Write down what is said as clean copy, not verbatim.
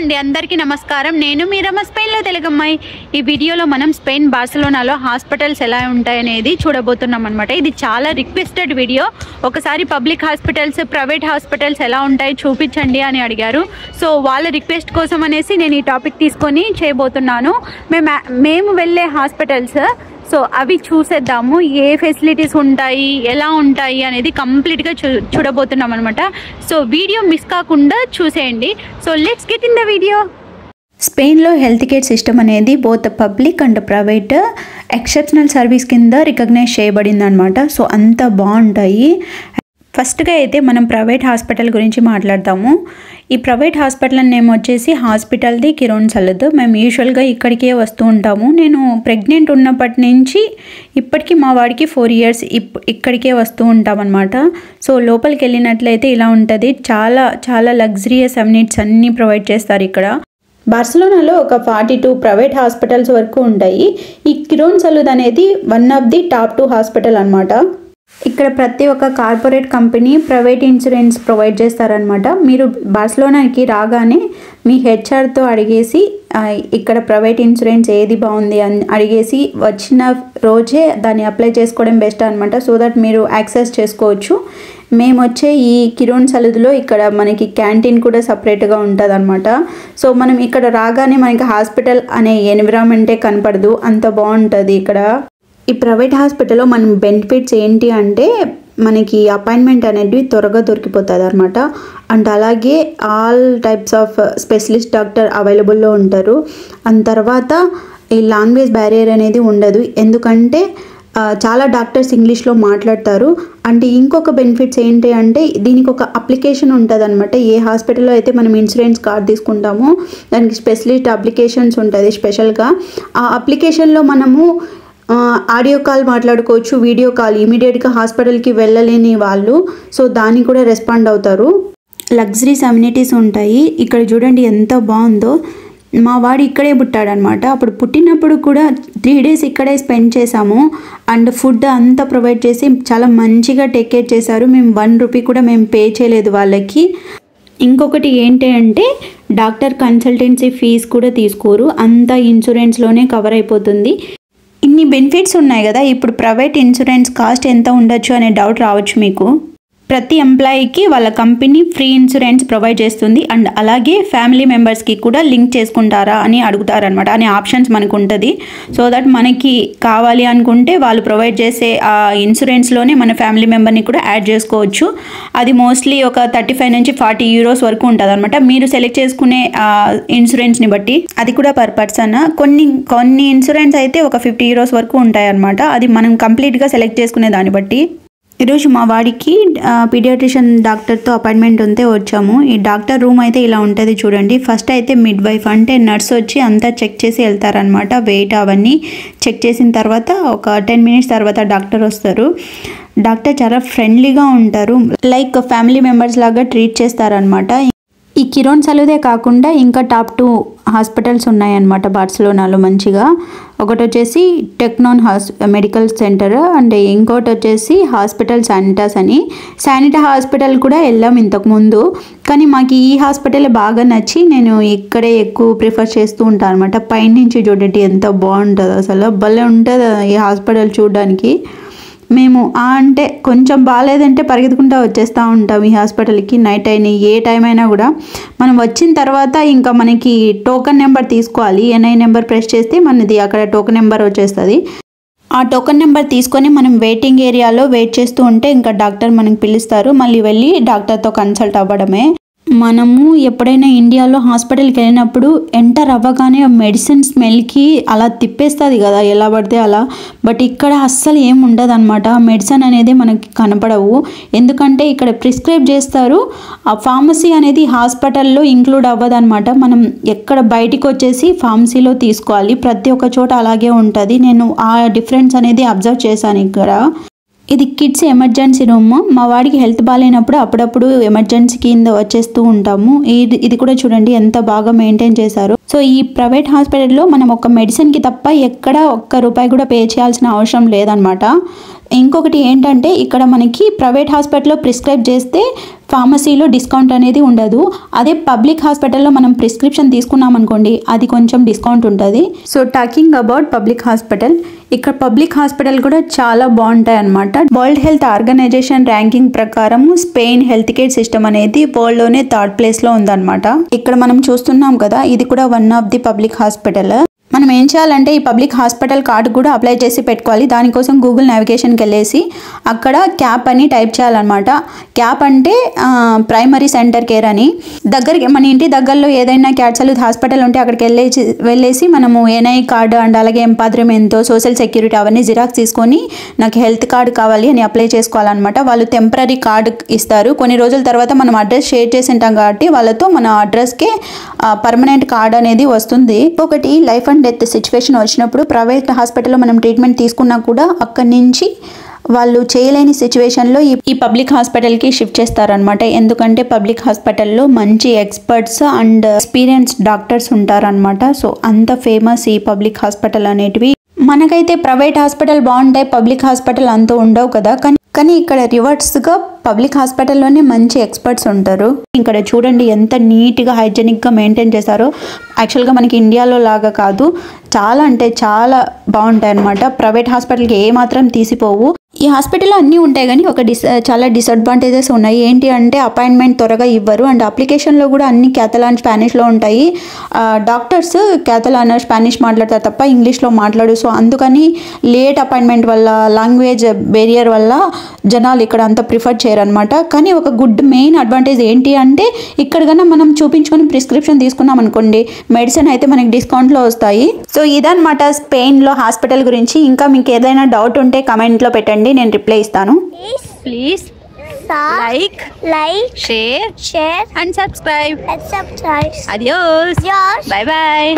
అండి అందరికీ నమస్కారం. నేను మీ రమ స్పెయిన్లో తెలుగమ్మాయి. ఈ వీడియోలో మనం స్పెయిన్ బార్సిలోనాలో హాస్పిటల్స్ ఎలా ఉంటాయనేది చూడబోతున్నాం అనమాట. ఇది చాలా రిక్వెస్టెడ్ వీడియో. ఒకసారి పబ్లిక్ హాస్పిటల్స్, ప్రైవేట్ హాస్పిటల్స్ ఎలా ఉంటాయి చూపించండి అని అడిగారు. సో వాళ్ళ రిక్వెస్ట్ కోసం అనేసి నేను ఈ టాపిక్ తీసుకొని చేయబోతున్నాను. మేము వెళ్ళే హాస్పిటల్స్ సో అవి చూసేద్దాము. ఏ ఫెసిలిటీస్ ఉంటాయి, ఎలా ఉంటాయి అనేది కంప్లీట్గా చూడబోతున్నాం అనమాట. సో వీడియో మిస్ కాకుండా చూసేయండి. So let's get in the video. స్పెయిన్లో హెల్త్ కేర్ సిస్టమ్ అనేది both public and private exceptional service కింద రికగ్నైజ్ చేయబడింది అనమాట. సో అంత బాగుంటాయి. ఫస్ట్గా అయితే మనం ప్రైవేట్ హాస్పిటల్ గురించి మాట్లాడతాము. ఈ ప్రైవేట్ హాస్పిటల్ నేమ్ వచ్చేసి హాస్పిటల్ది కిరోన్సల్ద్. మేము యూజువల్గా ఇక్కడికే వస్తూ ఉంటాము. నేను ప్రెగ్నెంట్ ఉన్నప్పటి నుంచి ఇప్పటికీ మా వాడికి 4 years ఇక్కడికే వస్తూ ఉంటామన్నమాట. సో లోపలికి వెళ్ళినట్లయితే ఇలా ఉంటుంది. చాలా చాలా లగ్జరియస్ అమ్యూనిటీస్ అన్నీ ప్రొవైడ్ చేస్తారు ఇక్కడ. బార్సిలోనాలో ఒక 42 ప్రైవేట్ హాస్పిటల్స్ వరకు ఉంటాయి. ఈ కిరోన్సల్ద్ అనేది one of the top 2 hospital అనమాట. ఇక్కడ ప్రతి ఒక్క corporate company private insurance provide చేస్తారనమాట. మీరు బార్సిలోనాకి రాగానే మీ హెచ్ఆర్తో అడిగేసి ఇక్కడ ప్రైవేట్ ఇన్సూరెన్స్ ఏది బాగుంది అని అడిగేసి వచ్చిన రోజే దాన్ని అప్లై చేసుకోవడం బెస్ట్ అనమాట. సో దట్ మీరు యాక్సెస్ చేసుకోవచ్చు. మేము వచ్చే ఈ కిరోన్సల్ద్లో ఇక్కడ మనకి క్యాంటీన్ కూడా సపరేట్గా ఉంటుంది అనమాట. సో మనం ఇక్కడ రాగానే మనకి హాస్పిటల్ అనే ఎన్విరాన్మెంటే కనపడదు, అంత బాగుంటుంది ఇక్కడ. ఈ ప్రైవేట్ హాస్పిటల్లో మనం బెనిఫిట్స్ ఏంటి అంటే మనకి అపాయింట్మెంట్ అనేది త్వరగా దొరికిపోతుంది అనమాట. అండ్ అలాగే all types of specialist doctor అవైలబుల్లో ఉంటారు. అండ్ తర్వాత ఈ లాంగ్వేజ్ బ్యారియర్ అనేది ఉండదు, ఎందుకంటే చాలా డాక్టర్స్ ఇంగ్లీష్లో మాట్లాడతారు. అంటే ఇంకొక బెనిఫిట్స్ ఏంటి అంటే దీనికి ఒక అప్లికేషన్ ఉంటుంది అనమాట. ఏ హాస్పిటల్లో అయితే మనం ఇన్సూరెన్స్ కార్డ్ తీసుకుంటామో దానికి స్పెషలిస్ట్ అప్లికేషన్స్ ఉంటుంది స్పెషల్గా. ఆ అప్లికేషన్లో మనము ఆడియో కాల్ మాట్లాడుకోవచ్చు, వీడియో కాల్. ఇమీడియట్గా హాస్పిటల్కి వెళ్ళలేని వాళ్ళు సో దానికి కూడా రెస్పాండ్ అవుతారు. లగ్జరీస్ అమ్యూనిటీస్ ఉంటాయి. ఇక్కడ చూడండి ఎంత బాగుందో. మా వాడు ఇక్కడే పుట్టాడనమాట. అప్పుడు పుట్టినప్పుడు కూడా 3 days ఇక్కడే స్పెండ్ చేసాము. అండ్ ఫుడ్ అంతా ప్రొవైడ్ చేసి చాలా మంచిగా టేక్ కేర్ చేశారు. మేము 1 rupee కూడా మేము పే చేయలేదు వాళ్ళకి. ఇంకొకటి ఏంటి అంటే డాక్టర్ కన్సల్టెన్సీ ఫీజు కూడా తీసుకోరు, అంతా ఇన్సూరెన్స్లోనే కవర్ అయిపోతుంది. ఇన్ని బెనిఫిట్స్ ఉన్నాయి కదా. ఇప్పుడు ప్రైవేట్ ఇన్సూరెన్స్ కాస్ట్ ఎంత ఉండొచ్చు అనే డౌట్ రావచ్చు మీకు. ప్రతి ఎంప్లాయీకి వాళ్ళ కంపెనీ ఫ్రీ ఇన్సూరెన్స్ ప్రొవైడ్ చేస్తుంది. అండ్ అలాగే ఫ్యామిలీ మెంబర్స్కి కూడా లింక్ చేసుకుంటారా అని అడుగుతారనమాట. అనే ఆప్షన్స్ మనకు ఉంటుంది. సో దట్ మనకి కావాలి అనుకుంటే వాళ్ళు ప్రొవైడ్ చేసే ఆ ఇన్సూరెన్స్లోనే మన ఫ్యామిలీ మెంబర్ని కూడా యాడ్ చేసుకోవచ్చు. అది మోస్ట్లీ ఒక 35 నుంచి 40 euros వరకు ఉంటుంది అనమాట. మీరు సెలెక్ట్ చేసుకునే ఇన్సూరెన్స్ని బట్టి. అది కూడా పర్ పర్సన్. కొన్ని ఇన్సూరెన్స్ అయితే ఒక 50 euros వరకు ఉంటాయి అనమాట. అది మనం కంప్లీట్గా సెలెక్ట్ చేసుకునే దాన్ని బట్టి. ఈరోజు మా వాడికి పీడియాట్రిషియన్ డాక్టర్తో అపాయింట్మెంట్ ఉంటే వచ్చాము. ఈ డాక్టర్ రూమ్ అయితే ఇలా ఉంటుంది చూడండి. ఫస్ట్ అయితే మిడ్ వైఫ్ అంటే నర్స్ వచ్చి అంతా చెక్ చేసి వెళ్తారనమాట. వెయిట్ అవన్నీ చెక్ చేసిన తర్వాత ఒక 10 minutes తర్వాత డాక్టర్ వస్తారు. డాక్టర్ చాలా ఫ్రెండ్లీగా ఉంటారు, లైక్ ఫ్యామిలీ మెంబర్స్ లాగా ట్రీట్ చేస్తారనమాట. ఈ కిరోన్సల్దే కాకుండా ఇంకా టాప్ 2 హాస్పిటల్స్ ఉన్నాయన్నమాట బార్సిలోనాలో మంచిగా. ఒకటి వచ్చేసి టెక్నోన్ మెడికల్ సెంటర్ అండ్ ఇంకోటి వచ్చేసి హాస్పిటల్ శానిటాస్ అని. శానిటా హాస్పిటల్ కూడా వెళ్ళాం ఇంతకుముందు, కానీ మాకు ఈ హాస్పిటల్ బాగా నచ్చి నేను ఇక్కడే ఎక్కువ ప్రిఫర్ చేస్తూ ఉంటాను అనమాట. పైనుంచి చూడండి ఎంత బాగుంటుందో, అసలు భలే ఉంటుంది ఈ హాస్పిటల్ చూడడానికి. మేము అంటే కొంచెం బాగాలేదంటే పరిగెత్తుకుంటూ వచ్చేస్తూ ఉంటాం ఈ హాస్పిటల్కి. నైట్ అయినా ఏ టైం అయినా కూడా. మనం వచ్చిన తర్వాత ఇంకా మనకి టోకెన్ నెంబర్ తీసుకోవాలి. NI నెంబర్ ప్రెస్ చేస్తే మనది అక్కడ టోకెన్ నెంబర్ వచ్చేస్తుంది. ఆ టోకెన్ నెంబర్ తీసుకొని మనం వెయిటింగ్ ఏరియాలో వెయిట్ చేస్తూ ఉంటే ఇంకా డాక్టర్ మనకి పిలుస్తారు. మళ్ళీ వెళ్ళి డాక్టర్తో కన్సల్ట్ అవ్వడమే. మనము ఎప్పుడైనా ఇండియాలో హాస్పిటల్కి వెళ్ళినప్పుడు ఎంటర్ అవ్వగానే మెడిసిన్ స్మెల్కి అలా తిప్పేస్తుంది కదా ఎలా పడితే అలా. బట్ ఇక్కడ అస్సలు ఏం ఉండదు అనమాట. మెడిసిన్ అనేది మనకి కనపడవు, ఎందుకంటే ఇక్కడ ప్రిస్క్రైబ్ చేస్తారు. ఆ ఫార్మసీ అనేది హాస్పిటల్లో ఇంక్లూడ్ అవ్వదు అనమాట. మనం ఎక్కడ బయటికి వచ్చేసి ఫార్మసీలో తీసుకోవాలి. ప్రతి ఒక్క చోట అలాగే ఉంటుంది. నేను ఆ డిఫరెన్స్ అనేది అబ్జర్వ్ చేశాను ఇక్కడ. ఇది కిడ్స్ ఎమర్జెన్సీ రూమ్. మా వాడికి హెల్త్ బాగాలేనప్పుడు అప్పుడప్పుడు ఎమర్జెన్సీ కింద వచ్చేస్తూ ఉంటాము. ఇది కూడా చూడండి ఎంత బాగా మెయింటైన్ చేశారు. సో ఈ ప్రైవేట్ హాస్పిటల్లో మనం ఒక మెడిసిన్కి తప్ప ఎక్కడ ₹1 కూడా పే చేయాల్సిన అవసరం లేదనమాట. ఇంకొకటి ఏంటంటే ఇక్కడ మనకి ప్రైవేట్ హాస్పిటల్లో ప్రిస్క్రైబ్ చేస్తే ఫార్మసీలో డిస్కౌంట్ అనేది ఉండదు. అదే పబ్లిక్ హాస్పిటల్లో మనం ప్రిస్క్రిప్షన్ తీసుకున్నాం అనుకోండి, అది కొంచెం డిస్కౌంట్ ఉంటుంది. So talking about public hospital, ఇక్కడ పబ్లిక్ హాస్పిటల్ కూడా చాలా బాగుంటాయి అన్నమాట. వరల్డ్ హెల్త్ ఆర్గనైజేషన్ ర్యాంకింగ్ ప్రకారం స్పెయిన్ హెల్త్ కేర్ సిస్టమ్ అనేది వరల్డ్ లోనే 3rd ప్లేస్ లో ఉందన్నమాట. ఇక్కడ మనం చూస్తున్నాం కదా, ఇది కూడా one of the public hospital. మనం ఏం చేయాలంటే ఈ పబ్లిక్ హాస్పిటల్ కార్డు కూడా అప్లై చేసి పెట్టుకోవాలి. దానికోసం గూగుల్ నావిగేషన్కి వెళ్ళేసి అక్కడ క్యాప్ అని టైప్ చేయాలన్నమాట. క్యాప్ అంటే ప్రైమరీ సెంటర్ కేర్ అని. దగ్గరికి మన ఇంటి దగ్గరలో ఏదైనా క్యాట్సలూత్ హాస్పిటల్ ఉంటే అక్కడికి వెళ్ళేసి మనము ఎన్ఐ కార్డు అండ్ అలాగే ఎంపాద్రమెంతో సోషల్ సెక్యూరిటీ అవన్నీ జిరాక్స్ తీసుకొని నాకు హెల్త్ కార్డు కావాలి అని అప్లై చేసుకోవాలన్నమాట. వాళ్ళు టెంపరీ కార్డు ఇస్తారు. కొన్ని రోజుల తర్వాత మనం అడ్రస్ షేర్ చేసి ఉంటాం కాబట్టి వాళ్ళతో మన అడ్రస్కే పర్మనెంట్ కార్డు అనేది వస్తుంది. ఒకటి లైఫ్ అండ్ డెత్ సిచ్యువేషన్ వచ్చినప్పుడు ప్రైవేట్ హాస్పిటల్లో మనం ట్రీట్మెంట్ తీసుకున్నా కూడా అక్కడి నుంచి వాళ్ళు చేయలేని సిచ్యువేషన్లో ఈ పబ్లిక్ హాస్పిటల్కి షిఫ్ట్ చేస్తారనమాట. ఎందుకంటే పబ్లిక్ హాస్పిటల్లో మంచి ఎక్స్పర్ట్స్ అండ్ ఎక్స్పీరియన్స్డ్ డాక్టర్స్ ఉంటారనమాట. సో అంత ఫేమస్ ఈ పబ్లిక్ హాస్పిటల్ అనేటివి. మనకైతే ప్రైవేట్ హాస్పిటల్ బాగుంటాయి, పబ్లిక్ హాస్పిటల్ అంత ఉండవు కదా. కానీ ఇక్కడ రివర్స్గా పబ్లిక్ హాస్పిటల్లోనే మంచి ఎక్స్పర్ట్స్ ఉంటారు. ఇక్కడ చూడండి ఎంత నీట్గా హైజెనిక్గా మెయింటైన్ చేశారో. యాక్చువల్గా మనకి ఇండియాలో లాగా కాదు, చాలా అంటే చాలా బాగుంటాయి అన్నమాట. ప్రైవేట్ హాస్పిటల్కి ఏమాత్రం తీసిపోవు. ఈ హాస్పిటల్లో అన్నీ ఉంటాయి కానీ చాలా డిసడ్వాంటేజెస్ ఉన్నాయి. ఏంటి అంటే అపాయింట్మెంట్ త్వరగా ఇవ్వరు అండ్ అప్లికేషన్లో కూడా అన్ని క్యాథలాన్ స్పానిష్లో ఉంటాయి. డాక్టర్స్ క్యాథలాన్ స్పానిష్ మాట్లాడతారు తప్ప ఇంగ్లీష్లో మాట్లాడు. సో అందుకని లేట్ అపాయింట్మెంట్ వల్ల, లాంగ్వేజ్ బేరియర్ వల్ల జనాలు ఇక్కడ అంత ప్రిఫర్ చేయరనమాట. కానీ ఒక గుడ్ మెయిన్ అడ్వాంటేజ్ ఏంటి అంటే ఇక్కడ కన్నా మనం చూపించుకొని ప్రిస్క్రిప్షన్ తీసుకున్నాం అనుకోండి, మెడిసిన్ అయితే మనకి డిస్కౌంట్లో వస్తాయి. సో ఇదన్నమాట స్పెయిన్లో హాస్పిటల్ గురించి. ఇంకా మీకు ఏదైనా డౌట్ ఉంటే కమెంట్లో పెట్టండి, నేను రిప్లై ఇస్తాను. Please like share and subscribe. Adios. Bye bye.